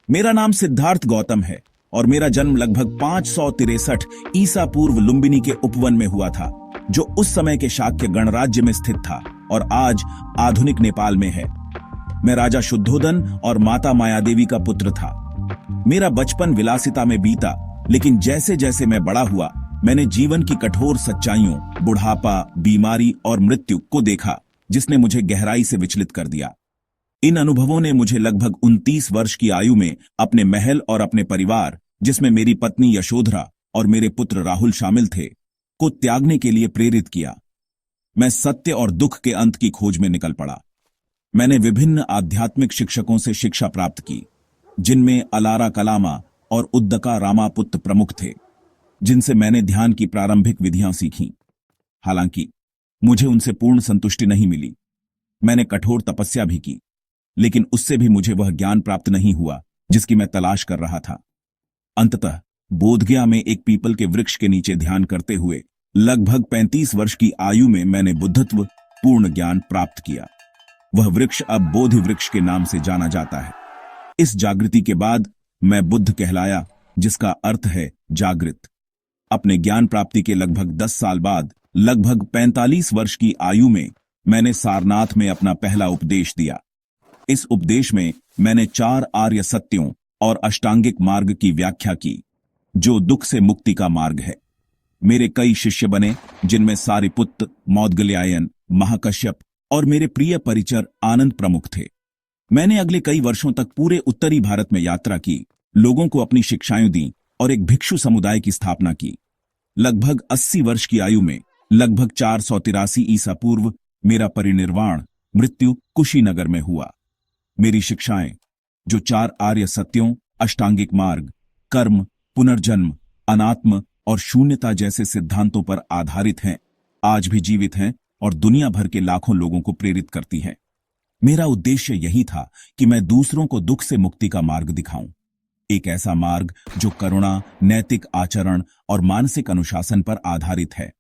मेरा नाम सिद्धार्थ गौतम है और मेरा जन्म लगभग 563 ईसा पूर्व लुम्बिनी के उपवन में हुआ था, जो उस समय के शाक्य गणराज्य में स्थित था और आज आधुनिक नेपाल में है। मैं राजा शुद्धोदन और माता मायादेवी का पुत्र था। मेरा बचपन विलासिता में बीता, लेकिन जैसे जैसे मैं बड़ा हुआ, मैंने जीवन की कठोर सच्चाइयों, बुढ़ापा, बीमारी और मृत्यु को देखा, जिसने मुझे गहराई से विचलित कर दिया। इन अनुभवों ने मुझे लगभग 29 वर्ष की आयु में अपने महल और अपने परिवार, जिसमें मेरी पत्नी यशोधरा और मेरे पुत्र राहुल शामिल थे, को त्यागने के लिए प्रेरित किया। मैं सत्य और दुख के अंत की खोज में निकल पड़ा। मैंने विभिन्न आध्यात्मिक शिक्षकों से शिक्षा प्राप्त की, जिनमें अलारा कलामा और उद्दका रामापुत्र प्रमुख थे, जिनसे मैंने ध्यान की प्रारंभिक विधियां सीखीं। हालांकि मुझे उनसे पूर्ण संतुष्टि नहीं मिली। मैंने कठोर तपस्या भी की, लेकिन उससे भी मुझे वह ज्ञान प्राप्त नहीं हुआ जिसकी मैं तलाश कर रहा था। अंततः बोधगया में एक पीपल के वृक्ष के नीचे ध्यान करते हुए लगभग 35 वर्ष की आयु में मैंने बुद्धत्व पूर्ण ज्ञान प्राप्त किया। वह वृक्ष अब बोधि वृक्ष के नाम से जाना जाता है। इस जागृति के बाद मैं बुद्ध कहलाया, जिसका अर्थ है जागृत। अपने ज्ञान प्राप्ति के लगभग 10 साल बाद, लगभग 45 वर्ष की आयु में, मैंने सारनाथ में अपना पहला उपदेश दिया। इस उपदेश में मैंने 4 आर्य सत्यों और अष्टांगिक मार्ग की व्याख्या की, जो दुख से मुक्ति का मार्ग है। मेरे कई शिष्य बने, जिनमें सारिपुत्त, मौदगल्यायन, महाकश्यप और मेरे प्रिय परिचर आनंद प्रमुख थे। मैंने अगले कई वर्षों तक पूरे उत्तरी भारत में यात्रा की, लोगों को अपनी शिक्षाएं दी और एक भिक्षु समुदाय की स्थापना की। लगभग 80 वर्ष की आयु में, लगभग 483 ईसा पूर्व, मेरा परिनिर्वाण मृत्यु कुशीनगर में हुआ। मेरी शिक्षाएं, जो 4 आर्य सत्यों, अष्टांगिक मार्ग, कर्म, पुनर्जन्म, अनात्म और शून्यता जैसे सिद्धांतों पर आधारित हैं, आज भी जीवित हैं और दुनिया भर के लाखों लोगों को प्रेरित करती हैं। मेरा उद्देश्य यही था कि मैं दूसरों को दुख से मुक्ति का मार्ग दिखाऊं, एक ऐसा मार्ग जो करुणा, नैतिक आचरण और मानसिक अनुशासन पर आधारित है।